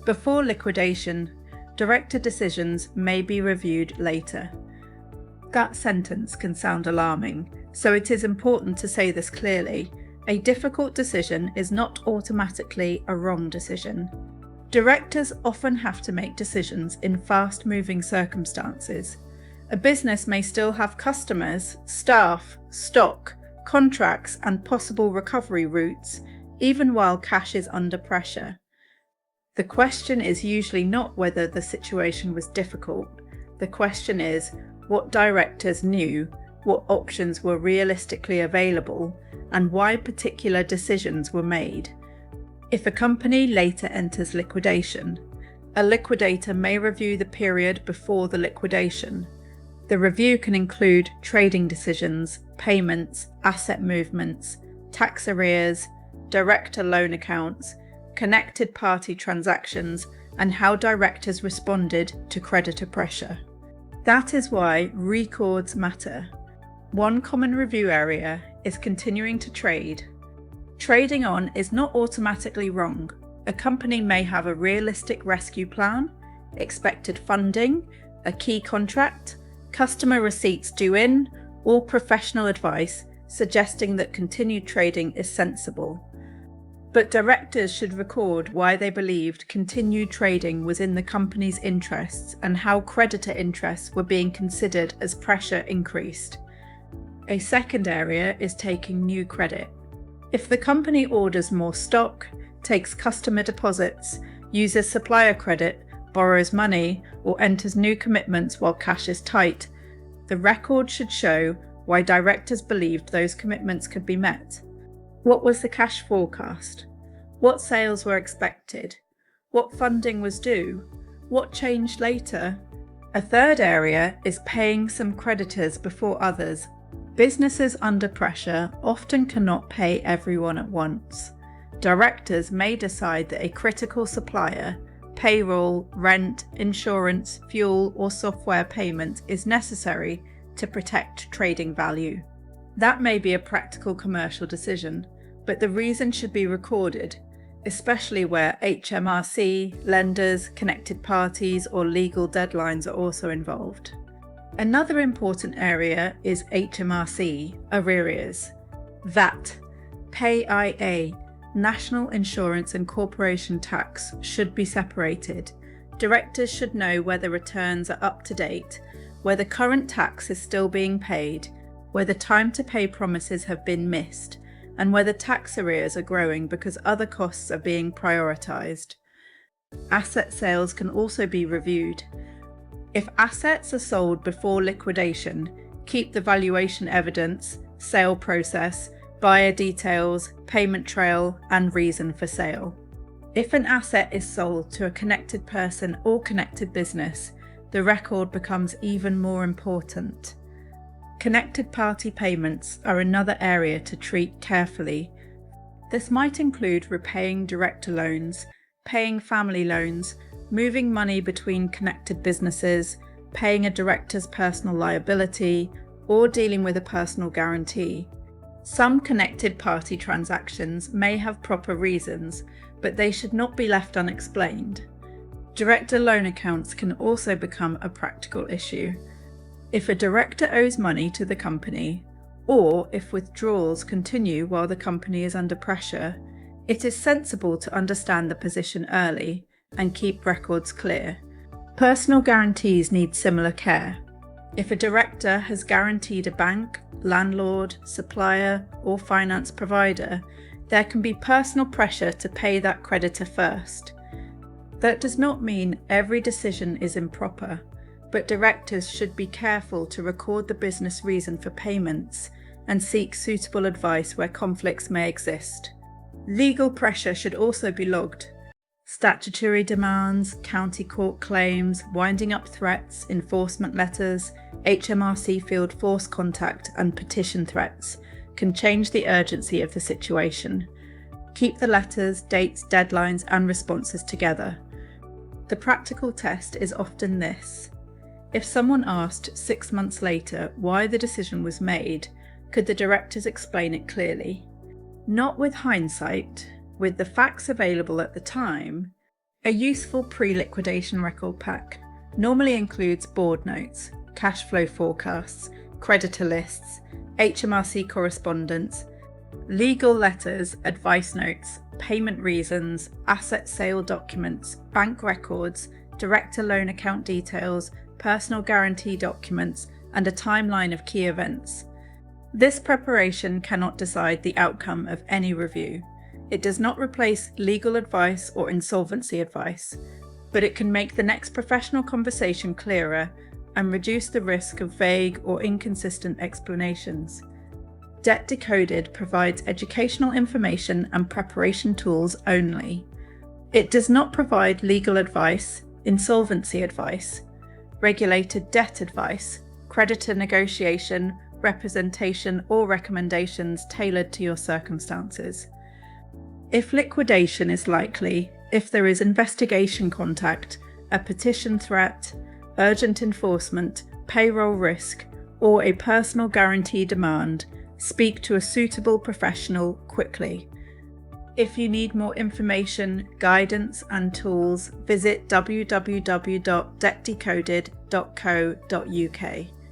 Before liquidation, director decisions may be reviewed later. That sentence can sound alarming, so it is important to say this clearly. A difficult decision is not automatically a wrong decision. Directors often have to make decisions in fast-moving circumstances. A business may still have customers, staff, stock, contracts, and possible recovery routes, even while cash is under pressure. The question is usually not whether the situation was difficult. The question is what directors knew, what options were realistically available, and why particular decisions were made. If a company later enters liquidation, a liquidator may review the period before the liquidation. The review can include trading decisions, payments, asset movements, tax arrears, director loan accounts, connected party transactions, and how directors responded to creditor pressure. That is why records matter. One common review area is continuing to trade. Trading on is not automatically wrong. A company may have a realistic rescue plan, expected funding, a key contract, customer receipts due in, or professional advice suggesting that continued trading is sensible. But directors should record why they believed continued trading was in the company's interests and how creditor interests were being considered as pressure increased. A second area is taking new credit. If the company orders more stock, takes customer deposits, uses supplier credit, borrows money, or enters new commitments while cash is tight, the record should show why directors believed those commitments could be met. What was the cash forecast? What sales were expected? What funding was due? What changed later? A third area is paying some creditors before others. Businesses under pressure often cannot pay everyone at once. Directors may decide that a critical supplier, payroll, rent, insurance, fuel, or software payment is necessary to protect trading value. That may be a practical commercial decision, but the reason should be recorded, especially where HMRC, lenders, connected parties, or legal deadlines are also involved. Another important area is HMRC, arrears. VAT, PAYE, National Insurance and Corporation Tax should be separated. Directors should know whether returns are up to date, whether current tax is still being paid, whether time to pay promises have been missed, and whether tax arrears are growing because other costs are being prioritised. Asset sales can also be reviewed. If assets are sold before liquidation, keep the valuation evidence, sale process, buyer details, payment trail, and reason for sale. If an asset is sold to a connected person or connected business, the record becomes even more important. Connected party payments are another area to treat carefully. This might include repaying director loans, paying family loans, moving money between connected businesses, paying a director's personal liability, or dealing with a personal guarantee. Some connected party transactions may have proper reasons, but they should not be left unexplained. Director loan accounts can also become a practical issue. If a director owes money to the company, or if withdrawals continue while the company is under pressure, it is sensible to understand the position early and keep records clear. Personal guarantees need similar care. If a director has guaranteed a bank, landlord, supplier, or finance provider, there can be personal pressure to pay that creditor first. That does not mean every decision is improper, but directors should be careful to record the business reason for payments and seek suitable advice where conflicts may exist. Legal pressure should also be logged. Statutory demands, county court claims, winding up threats, enforcement letters, HMRC field force contact, and petition threats can change the urgency of the situation. Keep the letters, dates, deadlines, and responses together. The practical test is often this. If someone asked 6 months later why the decision was made, could the directors explain it clearly? Not with hindsight, with the facts available at the time, A useful pre-liquidation record pack normally includes board notes, cash flow forecasts, creditor lists, HMRC correspondence, legal letters, advice notes, payment reasons, asset sale documents, bank records, director loan account details, personal guarantee documents, and a timeline of key events. This preparation cannot decide the outcome of any review. It does not replace legal advice or insolvency advice, but it can make the next professional conversation clearer and reduce the risk of vague or inconsistent explanations. Debt Decoded provides educational information and preparation tools only. It does not provide legal advice, insolvency advice, regulated debt advice, creditor negotiation, representation, or recommendations tailored to your circumstances. If liquidation is likely, if there is investigation contact, a petition threat, urgent enforcement, payroll risk, or a personal guarantee demand, speak to a suitable professional quickly. If you need more information, guidance, and tools, visit www.debtdecoded.co.uk.